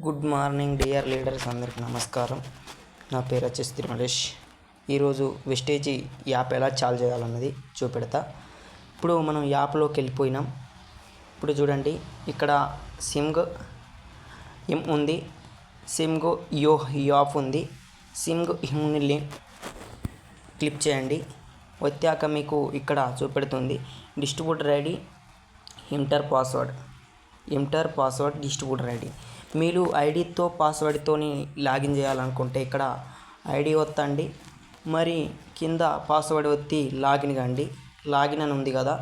Good morning dear leaders, అందరికీ నమస్కారం. నా పేరు వచ్చేసి తిరుమలేష్. ఈరోజు వెస్టేజీ యాప్ ఎలా చాలు చేయాలన్నది చూపెడతా. ఇప్పుడు మనం యాప్లోకి వెళ్ళిపోయినాం. ఇప్పుడు చూడండి, ఇక్కడ సిమ్గ్ ఎం ఉంది, సిమ్గ్ యో యాప్ ఉంది. సిమ్గ్ హిమ్ని క్లిక్ చేయండి. వచ్చాక మీకు ఇక్కడ చూపెడుతుంది distributor ID, enter password distributor ID. మీరు ఐడితో పాస్వర్డ్తో లాగిన్ చేయాలనుకుంటే ఇక్కడ ఐడి ఒత్తండి, మరి కింద పాస్వర్డ్ ఒత్తి లాగిన్ కండి. లాగిన్ అని ఉంది కదా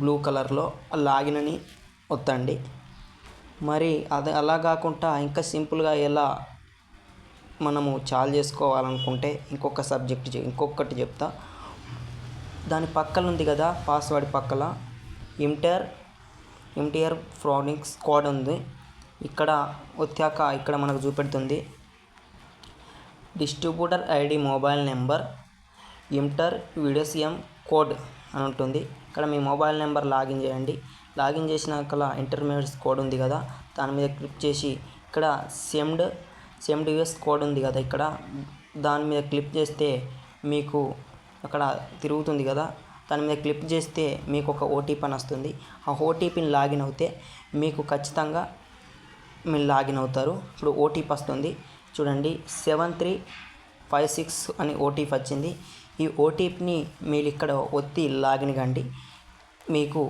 బ్లూ కలర్లో, లాగిన్ అని ఒత్తండి. మరి అది అలా కాకుండా ఇంకా సింపుల్గా ఎలా మనము చాలు చేసుకోవాలనుకుంటే ఇంకొకటి చెప్తా. దాని పక్కన ఉంది కదా పాస్వర్డ్ పక్కన ఎంటర్ ఫ్రానిక్స్ కోడ్ ఉంది. ఇక్కడ వచ్చాక ఇక్కడ మనకు చూపెడుతుంది distributor ID, mobile number, enter వీడియోసిఎం కోడ్ అని ఉంటుంది. ఇక్కడ మీ మొబైల్ నెంబర్ లాగిన్ చేయండి. లాగిన్ చేసినాక ఇంటర్మీడియట్ కోడ్ ఉంది కదా, దాని మీద క్లిక్ చేసి ఇక్కడ సెమ్డ్ యూఎస్ కోడ్ ఉంది కదా, ఇక్కడ దాని మీద క్లిక్ చేస్తే మీకు అక్కడ తిరుగుతుంది కదా, దాని మీద క్లిక్ చేస్తే మీకు ఒక ఓటీపీ అని వస్తుంది. ఆ ఓటీపీని లాగిన్ అవుతే మీకు ఖచ్చితంగా మీరు లాగిన్ అవుతారు. ఇప్పుడు ఓటీపీ వస్తుంది చూడండి, 7356 అని ఓటీపీ వచ్చింది. ఈ ఓటీపీని మీరు ఇక్కడ ఒత్తి లాగిన్ కండి. మీకు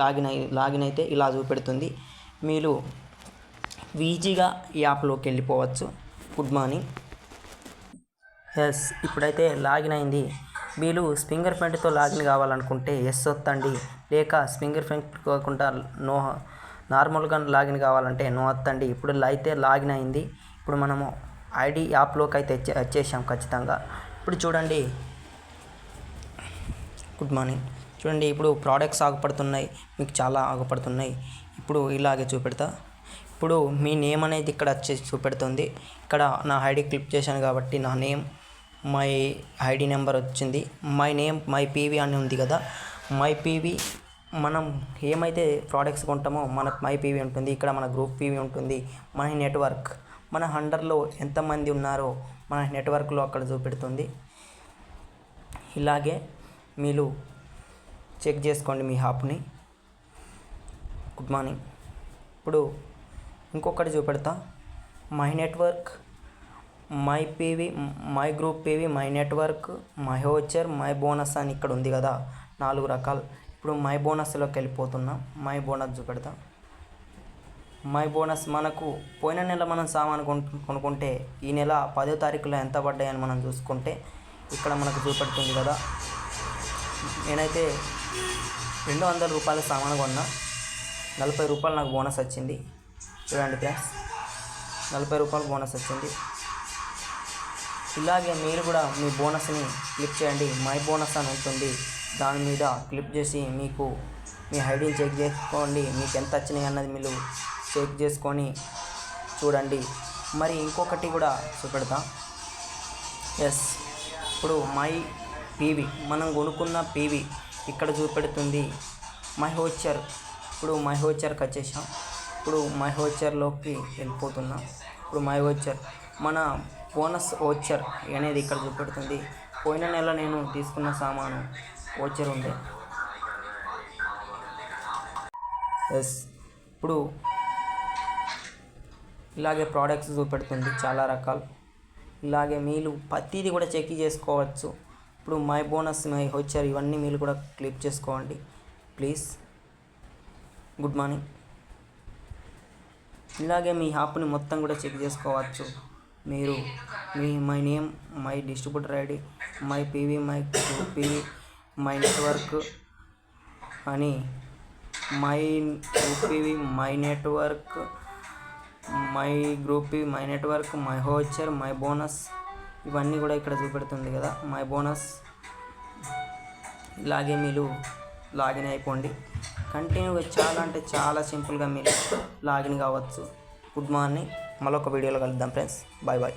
లాగిన్ అయితే ఇలా చూపెడుతుంది. మీరు ఈజీగా యాప్లోకి వెళ్ళిపోవచ్చు. Good morning. ఇప్పుడైతే లాగిన్ అయింది. మీరు ఫింగర్ ప్రింట్తో లాగిన్ కావాలనుకుంటే ఎస్ ఒత్తండి, లేక ఫింగర్ ప్రింట్ కాకుండా నార్మల్గా లాగిన్ కావాలంటే నో ఒత్తండి. ఇప్పుడు అయితే లాగిన్ అయింది. ఇప్పుడు మనము ఐడి యాప్లోకి అయితే వచ్చేసాం ఖచ్చితంగా. ఇప్పుడు చూడండి, గుడ్ మార్నింగ్. చూడండి, ఇప్పుడు ప్రోడక్ట్స్ ఆగుపడుతున్నాయి, మీకు చాలా ఆగుపడుతున్నాయి. ఇప్పుడు ఇలాగే చూపెడతా. ఇప్పుడు మీ నేమ్ అనేది ఇక్కడ వచ్చేసి చూపెడుతుంది. ఇక్కడ నా ఐడి క్లిక్ చేశాను కాబట్టి నా నేమ్, మై ఐడి నెంబర్ వచ్చింది. మై పీవీ అని ఉంది కదా, మై పీవీ మనం ఏమైతే ప్రోడక్ట్స్ కొంటామో మనకు మై పీవీ ఉంటుంది. ఇక్కడ మన గ్రూప్ పీవీ ఉంటుంది. మన నెట్వర్క్, మన అండర్లో ఎంతమంది ఉన్నారో మన నెట్వర్క్లో అక్కడ చూపెడుతుంది. ఇలాగే మీరు చెక్ చేసుకోండి మీ యాప్ని. Good morning. ఇప్పుడు ఇంకొకటి చూపెడతా. My network, my PV, my group PV, my network, my voucher, my bonus అని ఇక్కడ ఉంది కదా, 4 రకాలు. ఇప్పుడు మై బోనస్లోకి వెళ్ళిపోతున్నాం. మై బోనస్ చూపెడతాం. మై బోనస్ మనకు పోయిన నెల మనం సామాను కొనుక్కుంటే ఈ నెల 10వ తారీఖులో ఎంత పడ్డాయని మనం చూసుకుంటే ఇక్కడ మనకు చూపెడుతుంది కదా. నేనైతే 200 రూపాయల సామాను కొన్నా, 40 రూపాయలు నాకు బోనస్ వచ్చింది. చూడండి ఫ్రెండ్స్, 40 రూపాయలు బోనస్ వచ్చింది. ఇలాగే మీరు కూడా మీ బోనస్ని క్లిక్ చేయండి. మై బోనస్ అని ఉంటుంది, దాని మీద క్లిక్ చేసి మీకు మీ ఐడిని చెక్ చేసుకోండి. మీకు ఎంత వచ్చినాయి అన్నది మీరు చెక్ చేసుకొని చూడండి. మరి ఇంకొకటి కూడా చూపెడతా. ఇప్పుడు మై పీవీ, మనం కొనుక్కున్న పీవీ ఇక్కడ చూపెడుతుంది. మై వోచర్, ఇప్పుడు మై వోచర్కి వచ్చేసాం. ఇప్పుడు మై వోచర్లోకి వెళ్ళిపోతున్నాం. ఇప్పుడు మై వోచర్, మన బోనస్ వోచర్ అనేది ఇక్కడ చూపెడుతుంది. పోయిన నెల నేను తీసుకున్న సామాను వోచర్ ఉంది. ఇప్పుడు ఇలాగే ప్రోడక్ట్స్ చూపెడుతుంది, చాలా రకాలు. ఇలాగే మీరు ప్రతిదీ కూడా చెక్ చేసుకోవచ్చు. ఇప్పుడు మై బోనస్, మై వోచర్ ఇవన్నీ మీరు కూడా క్లిక్ చేసుకోండి ప్లీజ్. Good morning. ఇలాగే మీ యాప్ని మొత్తం కూడా చెక్ చేసుకోవచ్చు. మీరు my name, my distributor ID, my PV, my group PV, my network అని, my group PV, my network, my group PV, my network, my voucher, my bonus ఇవన్నీ కూడా ఇక్కడ చూపెడుతుంది కదా, మై బోనస్. ఇలాగే మీరు లాగిన్ అయిపోండి. కంటిన్యూగా చాలా అంటే చాలా సింపుల్గా మీరు లాగిన్ కావచ్చు. Good morning. మరొక వీడియోలో కలుద్దాం ఫ్రెండ్స్. Bye bye.